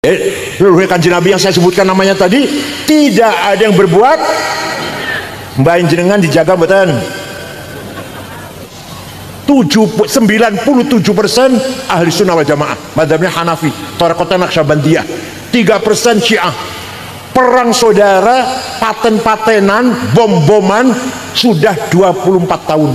Leluhur Kanjeng Nabi yang saya sebutkan namanya tadi, tidak ada yang berbuat mbak jenengan dijaga betul. 97% ahli sunnah wal jamaah, madhabnya Hanafi, Thariqah Naqsyabandiyah. 3% Syiah. Perang saudara, paten-patenan, bom-boman sudah 24 tahun.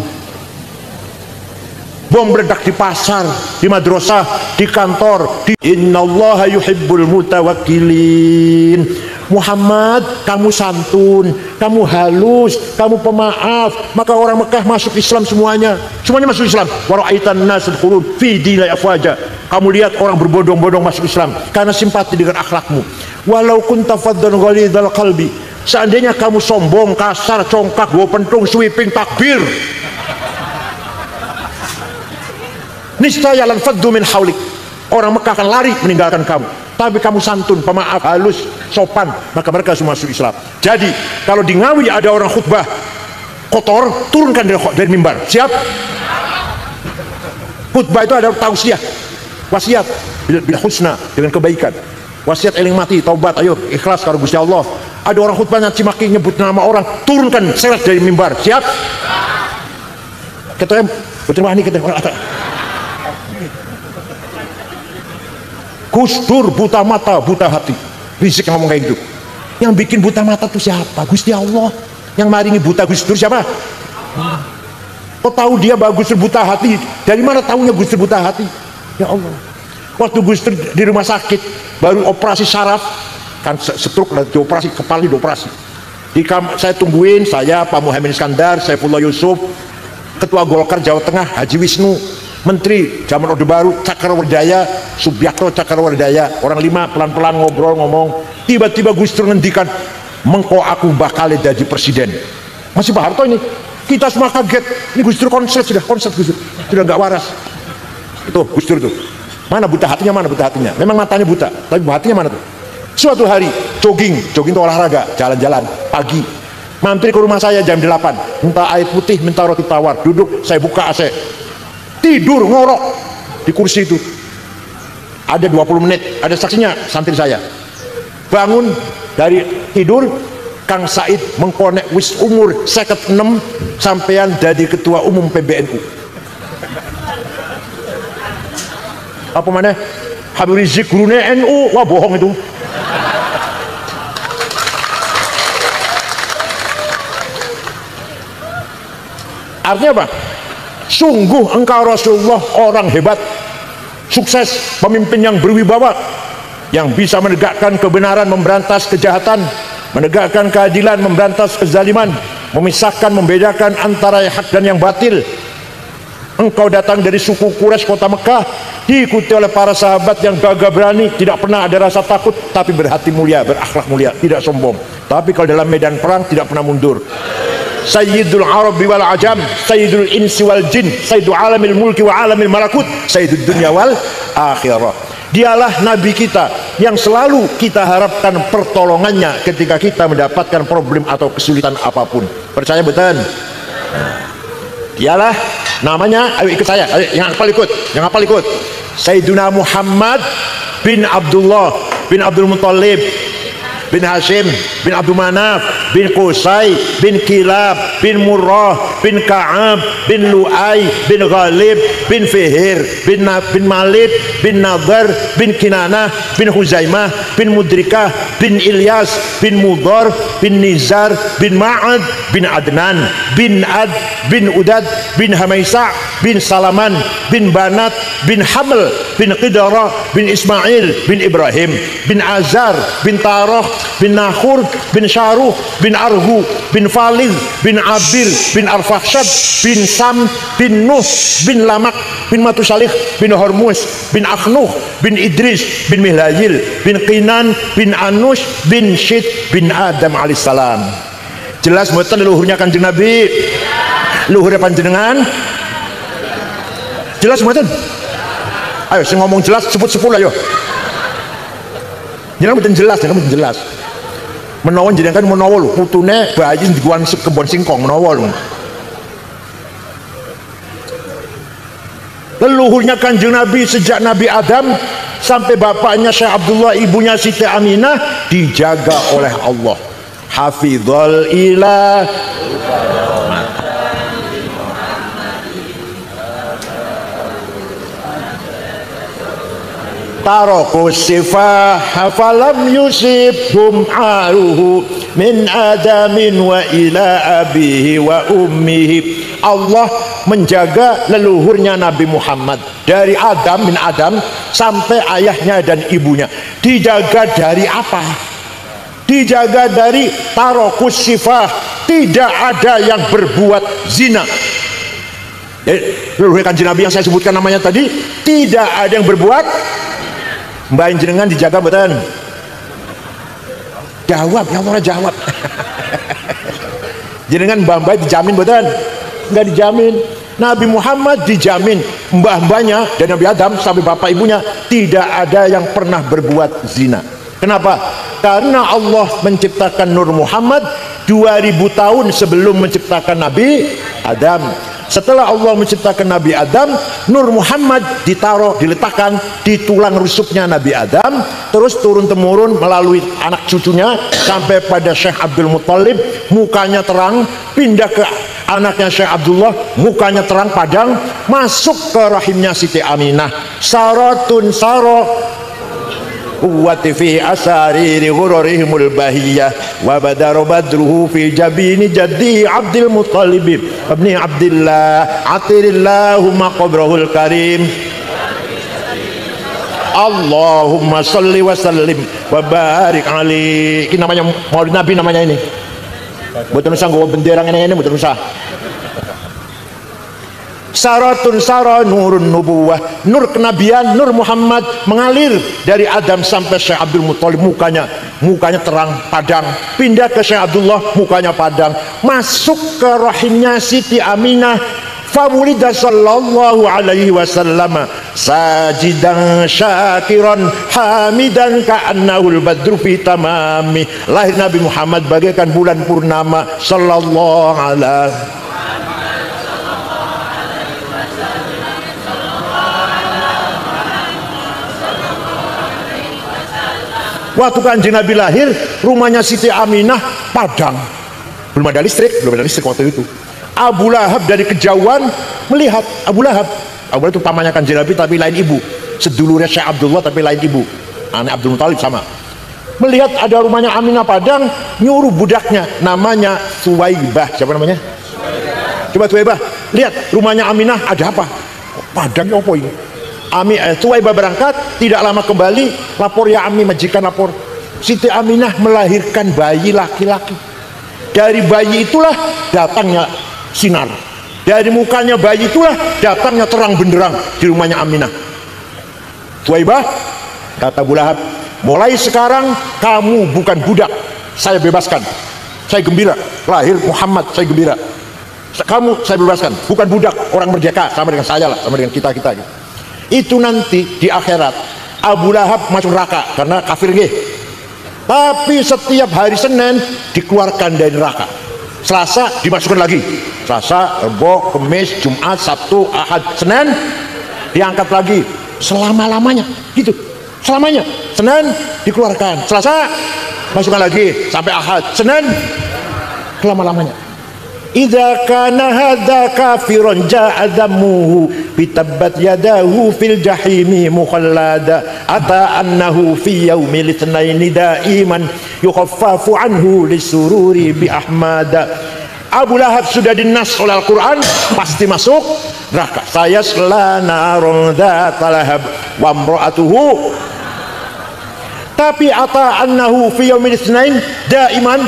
Bom meledak di pasar, di madrasah, di kantor. Innallaha yuhibbul mutawakkilin. Muhammad, kamu santun, kamu halus, kamu pemaaf, maka orang Mekah masuk Islam semuanya masuk Islam. Wa ra'aitan nas yadkhulun fi dinil afwaja. Kamu lihat orang berbondong-bondong masuk Islam karena simpati dengan akhlakmu. Walau kunta faddan ghalidhal qalbi, seandainya kamu sombong, kasar, congkak, bawa pentung, sweeping, takbir, niscaya lan faddu min haulik, orang Mekah akan lari meninggalkan kamu. Tapi kamu santun, pemaaf, halus, sopan, maka mereka semua masuk Islam. Jadi kalau di Ngawi ada orang khutbah kotor, turunkan dari mimbar. Siap? Khutbah itu ada tausiah, wasiat bil husna, dengan kebaikan. Wasiat eling mati, taubat, ayo ikhlas karo Gusti Allah. Ada orang khutbah nyaci maki, nyebut nama orang, turunkan seret dari mimbar. Siap? Ketua betul wah ini ketua. Gus Dur buta mata, buta hati. Rizik ngomong kayak gitu. Yang bikin buta mata itu siapa? Gusti Allah. Yang maringi buta Gus Dur siapa? Kok tahu dia bagus buta hati? Dari mana tahunya Gus Dur buta hati? Ya Allah. Waktu Gus Dur di rumah sakit baru operasi saraf, kan stroke, dioperasi kepala, dioperasi. Saya tungguin, saya Pak Muhammad Iskandar, Saifullah Yusuf, Ketua Golkar Jawa Tengah Haji Wisnu, Menteri zaman Orde Baru Cakrawardaya, Subiakto Cakrawardaya, orang 5 pelan-pelan ngobrol ngomong. Tiba-tiba Gus Dur ngendikan, mengko aku bakal jadi presiden. Masih Pak Harto ini, kita semua kaget. Ini Gus Dur konslet, sudah konslet Gus Dur, sudah nggak waras. Itu Gus Dur tuh. Mana buta hatinya, mana buta hatinya? Memang matanya buta, tapi hatinya mana tuh? Suatu hari jogging itu olahraga, jalan-jalan pagi. Mampir ke rumah saya jam 8, minta air putih, minta roti tawar. Duduk, saya buka AC. Tidur ngorok di kursi itu. Ada 20 menit, ada saksinya, santri saya. Bangun dari tidur, Kang Said mengkonek wis umur 56 sampean jadi ketua umum PBNU. Apa mana? Habib Rizik gurune NU, wah bohong itu. Artinya apa? Sungguh engkau Rasulullah orang hebat, sukses, pemimpin yang berwibawa, yang bisa menegakkan kebenaran, memberantas kejahatan, menegakkan keadilan, memberantas kezaliman, memisahkan, membedakan antara yang hak dan yang batil. Engkau datang dari suku Quraisy kota Mekah, diikuti oleh para sahabat yang gagah berani, tidak pernah ada rasa takut, tapi berhati mulia, berakhlak mulia, tidak sombong. Tapi kalau dalam medan perang tidak pernah mundur. Sayyidul Arabi wal Ajam, Sayyidul Insi wal Jin, Sayyidul Alamil Mulki wa Alamil Malakut, Sayyidul Dunya wal Akhirah. Dialah Nabi kita yang selalu kita harapkan pertolongannya ketika kita mendapatkan problem atau kesulitan apapun. Percaya betul? Dialah namanya, ayo ikut saya, ayo, yang hafal ikut, yang hafal ikut. Sayyiduna Muhammad bin Abdullah bin Abdul Muttalib bin Hashim bin Abdul Manaf bin Qusay bin Kilab bin Murrah bin Ka'ab bin Lu'ay bin Ghalib bin Fihir bin Malik bin Nadar bin Kinanah bin Huzaimah bin Mudrikah bin Ilyas bin Mudhar bin Nizar bin Ma'ad bin Adnan bin Ad bin Udad bin Hamaisa bin Salaman bin Banat bin Haml bin Qidara bin Ismail bin Ibrahim bin Azar bin Tarah bin Nakhur bin Syaruh bin Arhu bin Falid bin Abir bin Arfahshad bin Sam bin Nuh bin Lamak bin Matusalih bin Hormuz bin Akhnuh bin Idris bin Mihlayil bin Qinan bin Anush bin Syed bin Adam alaihissalam. Jelas mboten leluhurnya Kanjeng Nabi? Leluhurnya panjenengan? Jelas mboten? Ayo sing ngomong jelas sebut 10 ayo. Jangan mboten jelas, jangan mboten jelas. Menawa jenengan menawa lho, putune bayi diguan kebon singkong menawa lho. Leluhurnya Kanjeng Nabi sejak Nabi Adam sampai bapaknya Syekh Abdullah, ibunya Siti Aminah dijaga oleh Allah. Hafizul ilah taraku sifah falam yusibhum aruhu min adamin wa ila abihi wa ummihi. Allah menjaga leluhurnya Nabi Muhammad dari Adam, min Adam sampai ayahnya dan ibunya. Dijaga dari apa? Dijaga dari taraku sifah, tidak ada yang berbuat zina. Leluhur kanjeng Nabi yang saya sebutkan namanya tadi, tidak ada yang berbuat. Mbak jenengan dijaga betul? Jawab, ya Allah jawab. Jenengan mbak dijamin betul? Enggak dijamin. Nabi Muhammad dijamin, mbah-mbahnya dan Nabi Adam sampai bapak ibunya tidak ada yang pernah berbuat zina. Kenapa? Karena Allah menciptakan Nur Muhammad 2000 tahun sebelum menciptakan Nabi Adam. Setelah Allah menciptakan Nabi Adam, Nur Muhammad diletakkan di tulang rusuknya Nabi Adam, terus turun-temurun melalui anak cucunya sampai pada Syekh Abdul Muttalib, mukanya terang, pindah ke anaknya Syekh Abdullah, mukanya terang padang, masuk ke rahimnya Siti Aminah. Saratun saro quwwati fi asariri ghururihimul bahiyah wa badara badruhu fi jabini jaddi Abdul Muttalib ibni Abdillah atirillahumma qabrahul karim. Allahumma salli wa sallim wa barik alaihi. Ini namanya Maulid Nabi namanya ini. Betul usah nggawa bendera ini betul usah. Saratun sara nurun nubuwah, nur kenabian, nur Muhammad mengalir dari Adam sampai Syekh Abdul Muttalib, mukanya terang padang, pindah ke Syekh Abdullah, mukanya padang, masuk ke rahimnya Siti Aminah. Famulida sallallahu alaihi wasallam sajidan syakiran hamidan ka'annahul badru fi tamami. Lahir Nabi Muhammad bagaikan bulan purnama sallallahu alaihi. Waktu kanjeng Nabi lahir, rumahnya Siti Aminah padang, belum ada listrik waktu itu. Abu Lahab dari kejauhan melihat Abu Lahab itu pamannya kanjeng Nabi tapi lain ibu, sedulurnya Syekh Abdullah tapi lain ibu, anak Abdul Muttalib sama. Melihat ada rumahnya Aminah padang, nyuruh budaknya namanya Suwaibah. Siapa namanya? Coba Suwaibah, lihat rumahnya Aminah ada apa? Padang apa ini? Suwaibah berangkat, tidak lama kembali, lapor ya Ami, majikan lapor, Siti Aminah melahirkan bayi laki-laki. Dari bayi itulah datangnya sinar, dari mukanya bayi itulah datangnya terang benderang di rumahnya Aminah. Suwaibah, kata Abu Lahab, mulai sekarang kamu bukan budak, saya bebaskan, saya gembira, lahir Muhammad saya gembira, kamu saya bebaskan, bukan budak, orang merdeka, sama dengan saya lah, sama dengan kita gitu. Itu nanti di akhirat Abu Lahab masuk neraka karena kafir nggih. Tapi setiap hari Senin dikeluarkan dari neraka. Selasa dimasukkan lagi. Selasa, Rebo, Kamis, Jumat, Sabtu, Ahad, Senin diangkat lagi selama-lamanya gitu. Selamanya. Senin dikeluarkan. Selasa masukkan lagi sampai Ahad. Senin selama-lamanya. Idza kana hadza kafiran ja'a damuhu bitabbat yadahu fil jahimi mukhallada ata annahu fi yaumil itsnaini daiman yukhaffafu anhu lisururi bi ahmada. Abu Lahab sudah dinas oleh Al-Quran pasti masuk neraka. Saya selana ronda talahab wa imra'atuhu, tapi ata annahu fi yaumil itsnain daiman,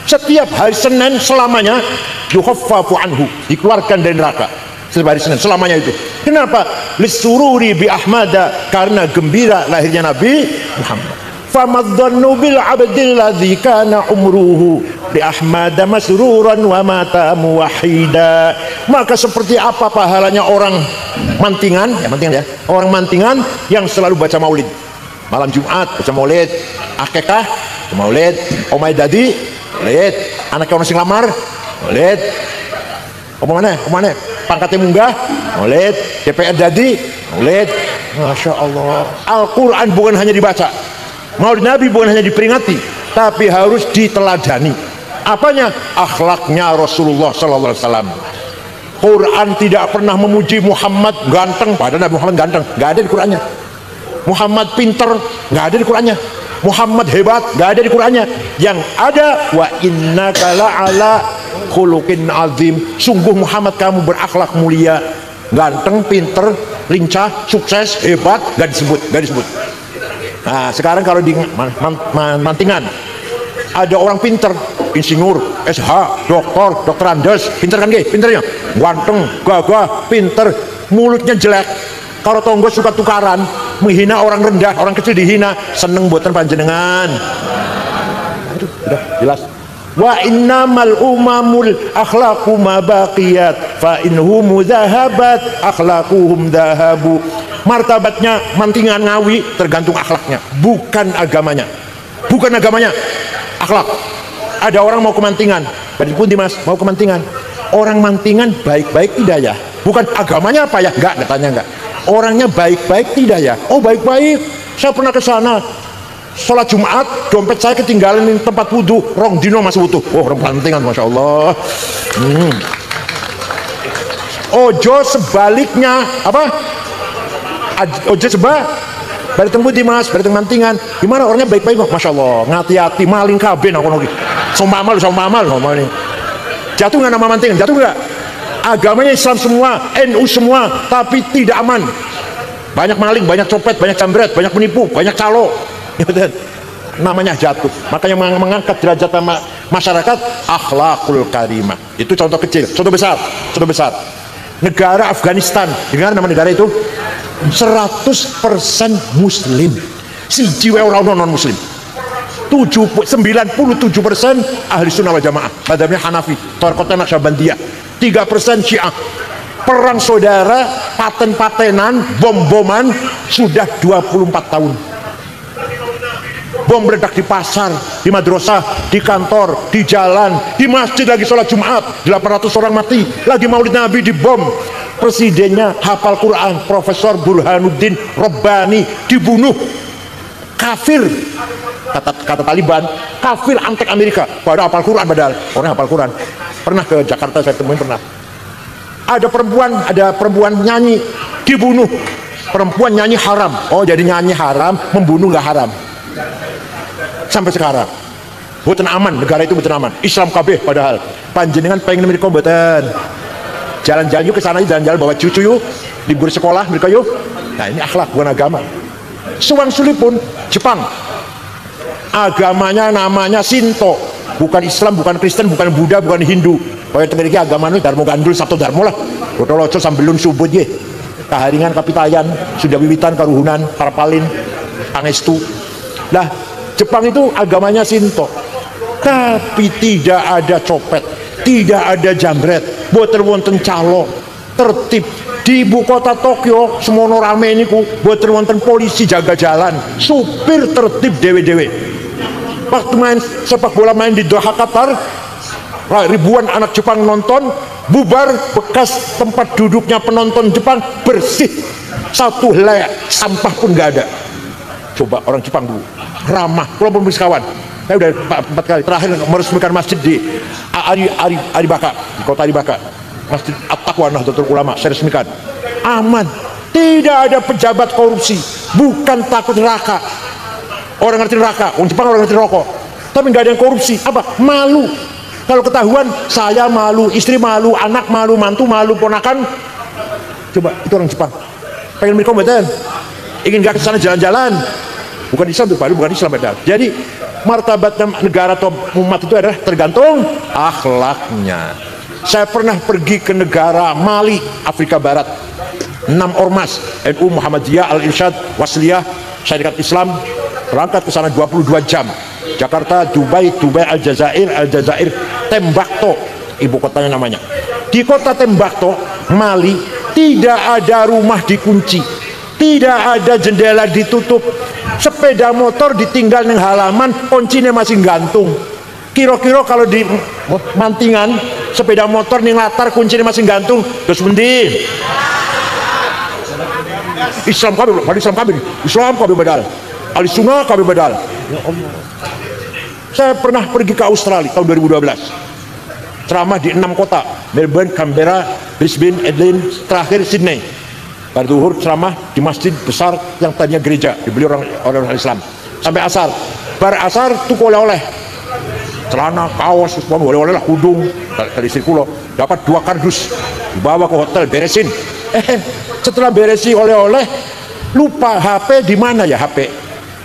setiap hari Senin selamanya yukhaffafu anhu, dikeluarkan dari neraka setiap hari Senin selamanya itu. Kenapa? Lisururi bi ahmada, karena gembira lahirnya Nabi Muhammad. Famadzannu bil abdil ladzi kana umruhu bi ahmada masruran wa mata muwahhida. Maka seperti apa pahalanya orang mantingan, orang mantingan yang selalu baca maulid. Malam Jumat baca maulid, akikah maulid, omai dadi maulid, anaknya orang sing lamar maulid, apa mana pangkatnya munggah maulid, DPR dadi maulid, Masya Allah. Al-Quran bukan hanya dibaca, Maulid Nabi bukan hanya diperingati, tapi harus diteladani. Apanya? Akhlaknya Rasulullah Sallallahu Alaihi Wasallam. Quran tidak pernah memuji Muhammad ganteng, padahal Nabi Muhammad ganteng, nggak ada di Qurannya. Muhammad pinter, nggak ada di Qurannya. Muhammad hebat, nggak ada di Qurannya. Yang ada, wa innaka la'ala khuluqin azim. Sungguh Muhammad kamu berakhlak mulia. Ganteng, pinter, lincah, sukses, hebat, nggak disebut, nggak disebut. Nah, sekarang kalau di mantingan ada orang pinter, insinyur, SH, dokter Andes, pinter kan gak? Pinternya, ganteng, gagah, pinter, mulutnya jelek. Kalau tonggo suka tukaran, menghina orang rendah, orang kecil dihina, seneng buatan panjenengan. Aduh, udah jelas. Wa innamal umamul akhlaqu ma baqiyat fa inhum dhahabat akhlaquhum dhahabu. Martabatnya mantingan Ngawi tergantung akhlaknya, bukan agamanya. Bukan agamanya, akhlak. Ada orang mau ke Mantingan, berarti pun Dimas mau ke Mantingan. Orang Mantingan baik-baik tidak ya? Bukan agamanya apa ya? Enggak, katanya enggak. Orangnya baik-baik tidak ya? Oh baik-baik. Saya pernah ke sana. Sholat Jumat, dompet saya ketinggalan di tempat wudhu, rong dino masih utuh. Oh, orang Mantingan, masya Allah. Ojo sebaliknya, apa? Ojo bari teng pundi Mas, bari teng Mantingan. Gimana orangnya baik-baik kok, masya Allah. Ngati-hati maling kabeh aku lagi. Sama amal ini. Jatuh nggak nama Mantingan? Jatuh nggak? Agamanya Islam semua, NU semua, tapi tidak aman. Banyak maling, banyak copet, banyak cambret, banyak penipu, banyak calo. Namanya jatuh. Makanya mengangkat derajat masyarakat akhlakul karimah. Itu contoh kecil. Contoh besar. Negara Afghanistan, dengar nama negara itu 100% muslim. Si jiwa orang non muslim. 97% ahli sunnah wal jamaah. Madhabnya Hanafi, Torkotan Naqsyabandiyah. 3% Syiah. Perang saudara, paten-patenan, bom-boman sudah 24 tahun. Bom meledak di pasar, di madrasah, di kantor, di jalan, di masjid lagi sholat Jumat, 800 orang mati, lagi Maulid Nabi dibom. Presidennya hafal Quran, Profesor Burhanuddin Rabbani dibunuh. Kafir, kata Taliban, kafir antek Amerika. Padahal hafal Quran, padahal orang hafal Quran. Pernah ke Jakarta saya temuin, pernah. Ada perempuan nyanyi dibunuh. Perempuan nyanyi haram. Oh, jadi nyanyi haram, membunuh nggak haram. Sampai sekarang buatan aman, negara itu buatan aman. Islam kabeh padahal panjenengan pengen mereka buatan jalan-jalan yuk ke sana, jalan-jalan bawa cucu yuk, libur sekolah mereka yuk. Nah ini akhlak bukan agama. Suwang Suli pun Jepang, agamanya namanya Shinto, bukan Islam, bukan Kristen, bukan Buddha, bukan Hindu. Kalau memiliki agama itu Darmo Gandul Sabto Darmo lah. Rotoloco sambelun subut ye, kaharingan kapitayan, sudah wiwitan karuhunan, parpalin, pangestu. Lah Jepang itu agamanya Shinto, tapi tidak ada copet, tidak ada jambret, boten wonten calo, tertib. Di ibu kota Tokyo semono rame niku, boten wonten polisi jaga jalan, supir tertib dewe-dewe. Waktu main sepak bola main di Doha Qatar, ribuan anak Jepang nonton, bubar, bekas tempat duduknya penonton Jepang bersih, satu helai sampah pun nggak ada. Coba orang Jepang dulu ramah, walaupun kawan. Saya udah 4 kali terakhir meresmikan masjid di Aribaka, di kota Aribaka, Masjid At-Taqwa Nahdlatul Ulama. Saya resmikan, aman, tidak ada pejabat korupsi, bukan takut neraka. Orang ngerti neraka, orang Jepang orang ngerti rokok, tapi nggak ada yang korupsi. Apa? Malu. Kalau ketahuan, saya malu, istri malu, anak malu, mantu malu, ponakan. Coba itu orang Jepang. Pengen mikir kompeten, ingin nggak kesana jalan-jalan. Bukan Islam itu, bukan Islam padahal. Jadi martabat negara atau umat itu adalah tergantung akhlaknya. Saya pernah pergi ke negara Mali, Afrika Barat. 6 ormas NU, Muhammadiyah, Al-Irsyad, Wasliyah, Syarikat Islam, berangkat ke sana 22 jam. Jakarta, Dubai, Aljazair, Tembakto, ibu kotanya namanya. Di kota Tembakto, Mali, tidak ada rumah dikunci, tidak ada jendela ditutup, sepeda motor ditinggal di halaman, kuncinya masih gantung. Kira-kira kalau di Mantingan sepeda motor ning latar kuncinya masih gantung, terus mending Islam kami badal, ahli sunnah kami badal. Ya Allah. Saya pernah pergi ke Australia tahun 2012, ceramah di 6 kota, Melbourne, Canberra, Brisbane, Adelaide, terakhir Sydney. Pada zuhur ceramah di masjid besar yang tadinya gereja, dibeli orang Islam. Sampai asar, bar asar tuh oleh-oleh, celana, kaos, oleh-oleh lah, kudung, dari istri kulo, dapat 2 kardus, dibawa ke hotel, beresin. Setelah beresi oleh-oleh, lupa HP di mana ya HP.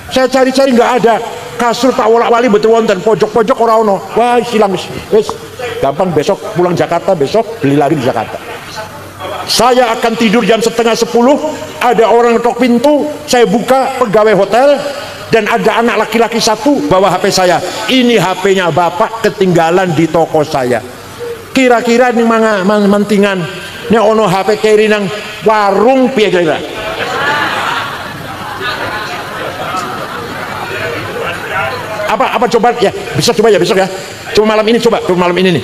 Saya cari-cari nggak ada. Kasur tak wolak-wali betul wonten, pojok-pojok ora ono. Wah, silang wis. Gampang besok pulang Jakarta, besok beli lagi di Jakarta. Saya akan tidur jam setengah 10, ada orang ketok pintu, saya buka, pegawai hotel, dan ada anak laki-laki 1 bawa HP saya. Ini HP-nya bapak ketinggalan di toko saya. Kira-kira ini mantingan, ini ono HP kiri nang warung piye kira-kira. Apa coba ya, besok coba ya, besok ya, coba malam ini, coba malam ini nih,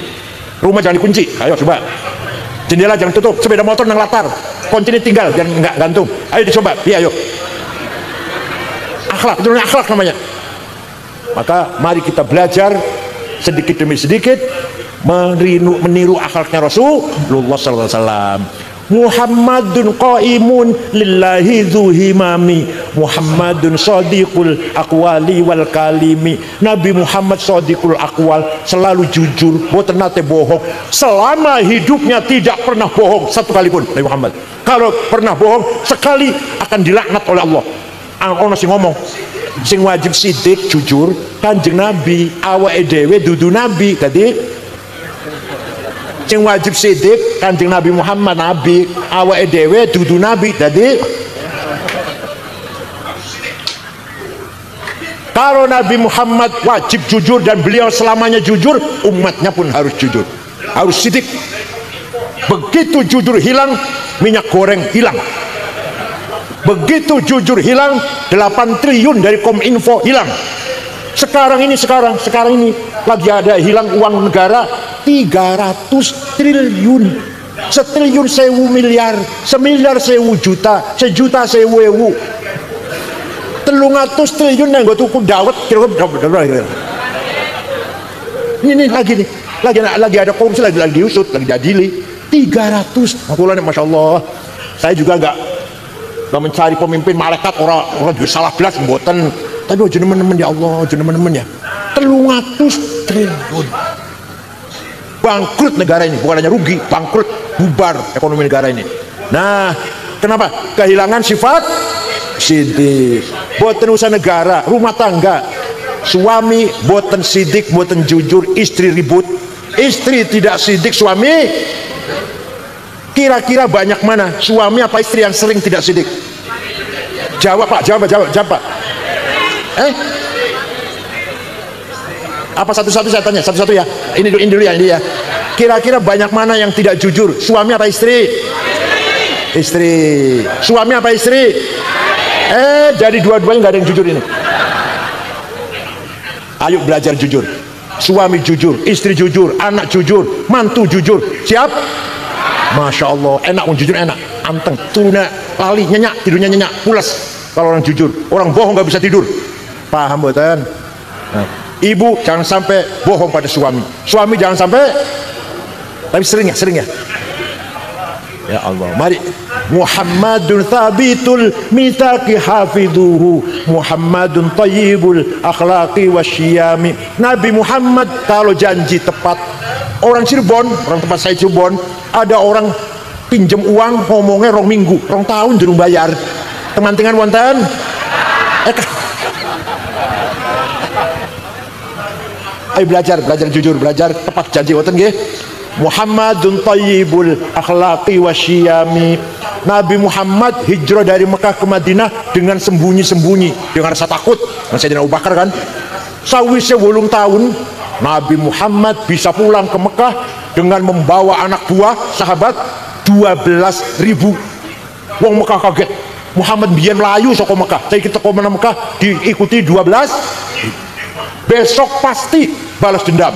rumah jangan dikunci, ayo coba, jendela jangan tutup, sepeda motor nang latar, kunci ini tinggal jangan nggak gantung, ayo dicoba, iya ayo, akhlak, itu akhlak namanya. Maka mari kita belajar sedikit demi sedikit meniru akhlaknya Rasulullah sallallahu alaihi wasallam. Muhammadun qaimun lillahi dzuhimami, Muhammadun sadiqul aqwali wal kalimi. Nabi Muhammad sadiqul aqwal, selalu jujur, boten nate bohong, selama hidupnya tidak pernah bohong satu kali pun. Nabi Muhammad kalau pernah bohong sekali akan dilaknat oleh Allah. Ono sing ngomong sing wajib sidik jujur Kanjeng Nabi, awake dhewe dudu nabi. Tadi sing wajib sidik Kanjeng Nabi Muhammad, nabi, awake dhewe dudu nabi. Jadi kalau Nabi Muhammad wajib jujur dan beliau selamanya jujur, umatnya pun harus jujur, harus sidik. Begitu jujur hilang, minyak goreng hilang. Begitu jujur hilang, 8 triliun dari Kominfo hilang. Sekarang ini lagi ada hilang uang negara 300 triliun, setriliun 1000 miliar, semiliar 1000 juta, sejuta 1000 ewu, 300 triliun yang gue tuku dawet kira-kira. Ini lagi ada korupsi, lagi diusut, lagi diadili 300. Makulanya masya Allah, saya juga nggak mencari pemimpin malaikat orang salah belas mboten, tapi aja nemen-nemen ya Allah, aja nemen-nemen ya. 300 triliun. Bangkrut negara ini, bukan hanya rugi, bangkrut, bubar ekonomi negara ini. Nah, kenapa? Kehilangan sifat sidik. Boten usaha negara, rumah tangga, suami boten sidik, boten jujur, istri ribut, istri tidak sidik, suami. Kira-kira banyak mana suami apa istri yang sering tidak sidik? Jawab Pak, jawab Pak. Apa satu-satu saya tanya, satu-satu ya. Ini dulu ya. Kira-kira banyak mana yang tidak jujur? Suami apa istri? Istri. Suami apa istri? Jadi dua-duanya nggak ada yang jujur ini. Ayo belajar jujur. Suami jujur, istri jujur, anak jujur, mantu jujur. Siap? Masya Allah, enak, jujur enak, anteng, turunnya lali, nyenyak, tidurnya nyenyak, pulas. Kalau orang jujur, orang bohong nggak bisa tidur. Paham betul? Nah, ibu jangan sampai bohong pada suami, suami jangan sampai, tapi sering ya. Ya Allah, mari. Muhammadun thabitul mitsaqi hafidhuhu, Muhammadun thayyibul akhlaqi wasyiyami. Nabi Muhammad kalau janji tepat. Orang Cirebon, orang tempat saya Cirebon, ada orang pinjem uang ngomongnya 2 minggu, 2 tahun durung bayar. Teman-teman wonten? Ayo belajar jujur, belajar tepat janji wonten nggih. Muhammadun thayyibul akhlaqi wasyiyami. Nabi Muhammad hijrah dari Mekah ke Madinah dengan sembunyi-sembunyi, dengan rasa takut. Dengan Sayyidina Abu Bakar kan. Sawise 8 tahun Nabi Muhammad bisa pulang ke Mekah dengan membawa anak buah sahabat 12.000. Wong Mekah kaget. Muhammad biyen melayu saka Mekah. Saya kita ke Mekah diikuti 12. Besok pasti balas dendam.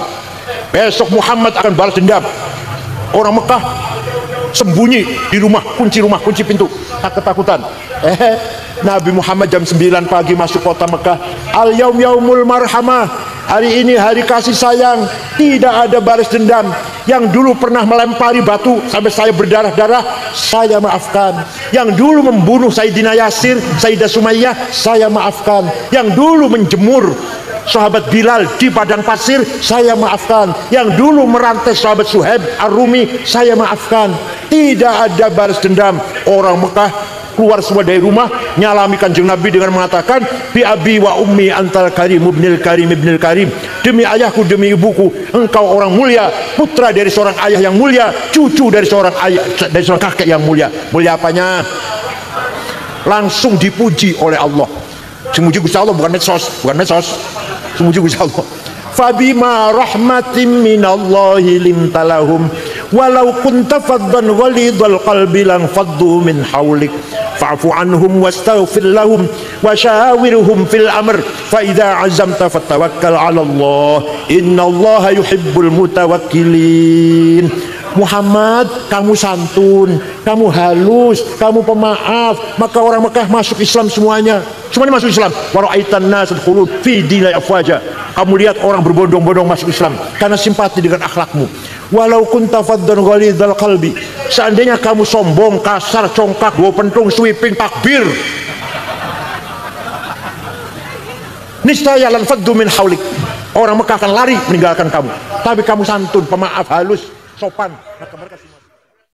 Besok Muhammad akan balas dendam. Orang Mekah sembunyi di rumah, kunci pintu, tak ketakutan. Nabi Muhammad jam 9 pagi masuk kota Mekah. Al yaum yaumul marhamah, hari ini hari kasih sayang, tidak ada balas dendam. Yang dulu pernah melempari batu sampai saya berdarah-darah, saya maafkan. Yang dulu membunuh Sayyidina Yasir, Sayyidah Sumayyah, saya maafkan. Yang dulu menjemur sahabat Bilal di padang pasir, saya maafkan. Yang dulu merantai sahabat Suhaib Ar-Rumi, saya maafkan. Tidak ada balas dendam. Orang Mekah keluar semua dari rumah, nyalami Kanjeng Nabi dengan mengatakan, bi abi wa ummi antal karim ibnil karim ibnil karim, demi ayahku demi ibuku, engkau orang mulia, putra dari seorang ayah yang mulia, cucu dari seorang ayah, dari seorang kakek yang mulia. Mulia apanya? Langsung dipuji oleh Allah. Semuji Gusti Allah, bukan medsos, semuji Gusti Allah. Fabima rahmatin minallahi lintalahum walau kunta faddan ghalidhal qalbi lang faddu min hawlik fa'fu anhum wastaghfir lahum wa syawirhum fil amr fa idza azamta fatawakkal 'ala Allah innallaha yuhibbul mutawakkilin. Muhammad, kamu santun, kamu halus, kamu pemaaf, maka orang Mekah masuk Islam semuanya masuk Islam. Wa ra'aitan nas yadkhulun fi dinil afwaja, kamu lihat orang berbondong-bondong masuk Islam karena simpati dengan akhlakmu. Walau kunta faddan ghalidhal qalbi, seandainya kamu sombong, kasar, congkak, bawa pentung, sweeping, takbir, niscaya lan faddu min haulik, orang Mekah akan lari meninggalkan kamu. Tapi kamu santun, pemaaf, halus, sopan, maka mereka